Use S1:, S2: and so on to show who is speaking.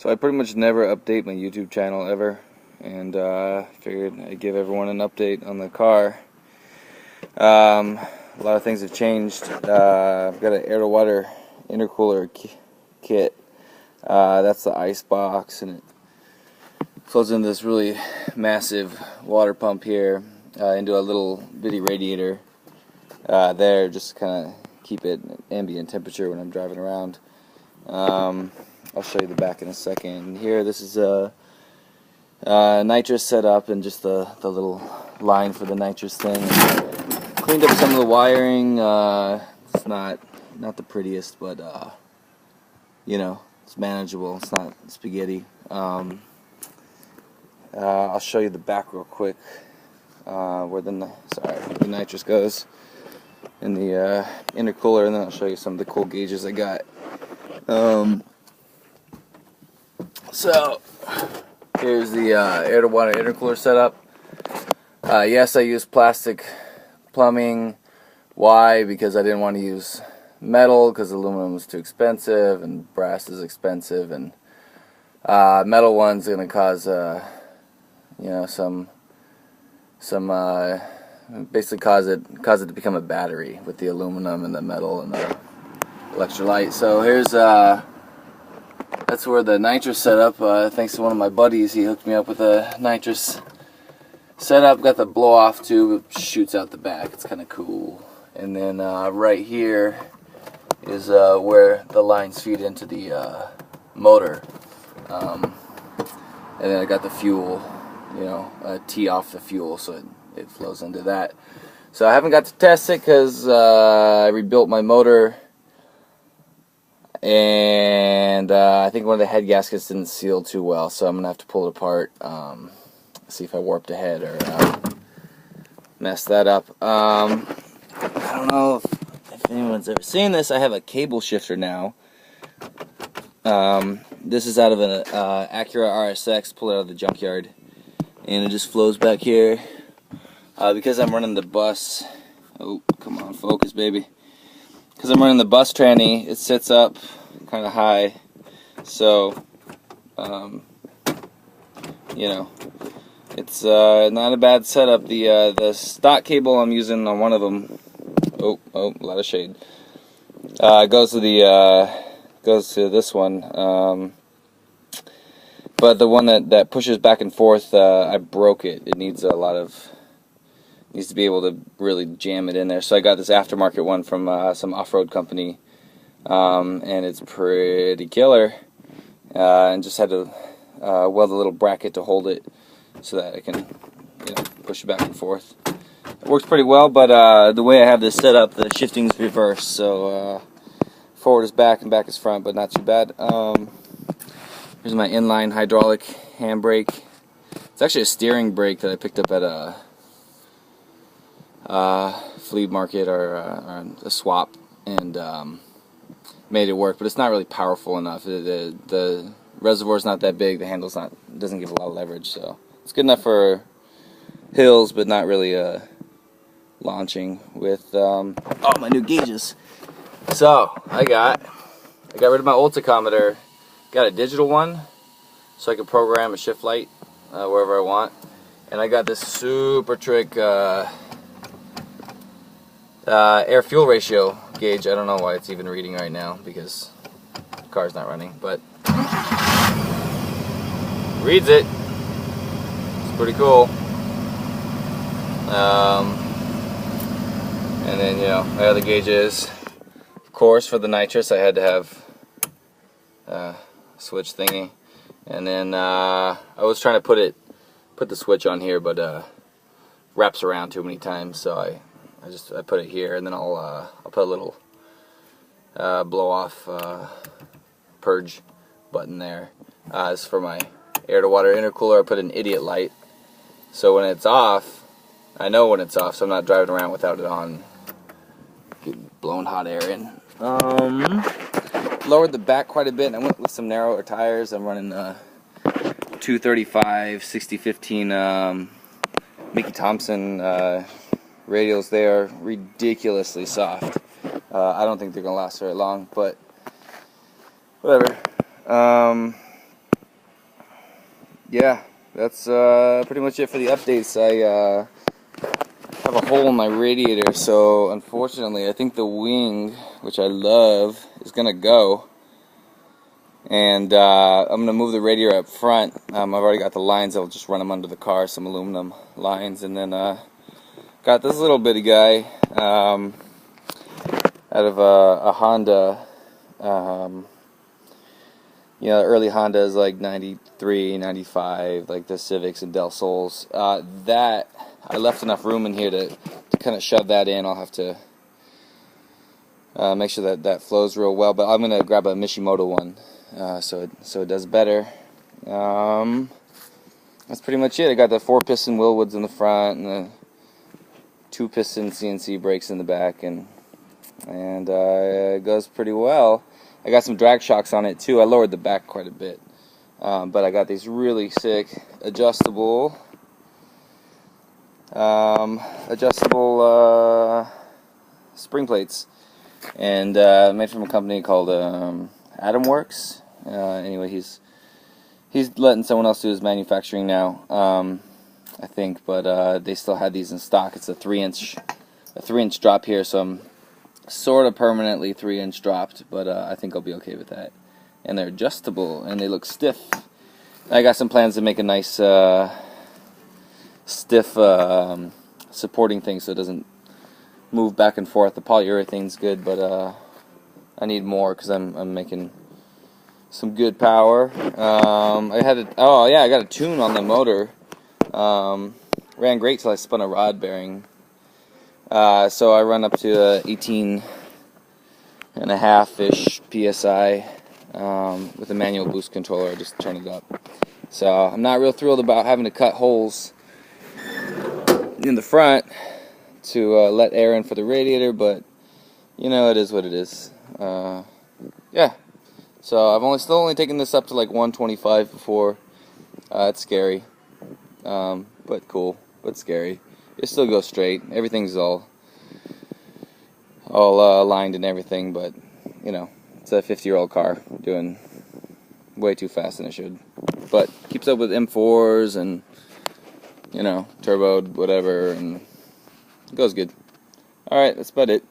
S1: So I pretty much never update my YouTube channel ever, and figured I'd give everyone an update on the car. A lot of things have changed. I've got an air-to-water intercooler kit. That's the ice box, and it flows into this really massive water pump here into a little bitty radiator there, just to kind of keep it ambient temperature when I'm driving around. I'll show you the back in a second. Here, this is a nitrous setup and just the little line for the nitrous thing. Cleaned up some of the wiring. It's not the prettiest, but you know, it's manageable. It's not spaghetti. I'll show you the back real quick, where the nitrous goes in the intercooler, and then I'll show you some of the cool gauges I got. So here's the air-to-water intercooler setup. Yes, I use plastic plumbing. Why? Because I didn't want to use metal, because aluminum is too expensive and brass is expensive, and metal one's going to cause you know, basically cause it to become a battery with the aluminum and the metal and the electrolyte. So here's that's where the nitrous setup, thanks to one of my buddies, he hooked me up with a nitrous setup. Got the blow off tube, it shoots out the back, it's kind of cool. And then right here is where the lines feed into the motor, and then I got the fuel, you know, tee off the fuel so it flows into that. So I haven't got to test it because I rebuilt my motor, and I think one of the head gaskets didn't seal too well, so I'm gonna have to pull it apart, see if I warped a head or messed that up. I don't know if anyone's ever seen this. I have a cable shifter now. This is out of an Acura RSX, pulled it out of the junkyard, and it just flows back here. Because I'm running the bus, oh, come on, focus, baby. Because I'm running the bus tranny, it sits up kind of high, so, you know, it's not a bad setup. The stock cable I'm using on one of them, oh, a lot of shade, goes to this one, but the one that pushes back and forth, I broke it. It needs needs to be able to really jam it in there. So I got this aftermarket one from some off-road company, and it's pretty killer. And just had to weld a little bracket to hold it so that I can, you know, push it back and forth. It works pretty well, but the way I have this set up, the shifting's reversed, so forward is back and back is front, but not too bad. Here's my inline hydraulic handbrake. It's actually a steering brake that I picked up at a flea market or a swap, and made it work, but it's not really powerful enough. The reservoir's not that big, the handle's doesn't give a lot of leverage, so it's good enough for hills, but not really launching with oh, my new gauges. So I got rid of my old tachometer, got a digital one so I can program a shift light wherever I want, and I got this super trick air-fuel ratio gauge. I don't know why it's even reading right now because the car's not running, but reads it. It's pretty cool. And then, you know, my other gauges. Of course, for the nitrous, I had to have a switch thingy. And then I was trying to put the switch on here, but wraps around too many times, so I put it here, and then I'll put a little blow off purge button there. As for my air-to-water intercooler, I put an idiot light, so when it's off, I know when it's off, so I'm not driving around without it on, blowing hot air in. Lowered the back quite a bit, and I went with some narrower tires. I'm running 235 60/15 Mickey Thompson radials. They are ridiculously soft. I don't think they're gonna last very long, but whatever. yeah, that's pretty much it for the updates. I have a hole in my radiator, so unfortunately I think the wing, which I love, is gonna go. And I'm gonna move the radiator up front. I've already got the lines. I'll just run them under the car, some aluminum lines, and then got this little bitty guy out of a Honda. You know, early Hondas like 93, 95, like the Civics and Del Sols. That I left enough room in here to kind of shove that in. I'll have to make sure that flows real well. But I'm gonna grab a Mishimoto one, so it does better. That's pretty much it. I got the 4-piston Willwoods in the front and the 2-piston CNC brakes in the back, and it goes pretty well. I got some drag shocks on it too. I lowered the back quite a bit, but I got these really sick adjustable spring plates, and made from a company called Atom Works. Anyway, he's letting someone else do his manufacturing now, I think, but they still had these in stock. It's a 3-inch drop here, so I'm sort of permanently 3-inch dropped, but I think I'll be okay with that. And they're adjustable, and they look stiff. I got some plans to make a nice stiff supporting thing so it doesn't move back and forth. The polyurethane's good, but I need more because I'm making some good power. I got a tune on the motor. Ran great till I spun a rod bearing. So I run up to 18.5-ish PSI with a manual boost controller. I just turn it up. So I'm not real thrilled about having to cut holes in the front to let air in for the radiator, but you know, it is what it is. Yeah. So I've still only taken this up to like 125 before. It's scary, but cool, but scary. It still goes straight. Everything's all aligned and everything, but you know, it's a 50-year-old car doing way too fast than it should. But keeps up with M4s and, you know, turboed whatever, and it goes good. All right, that's about it.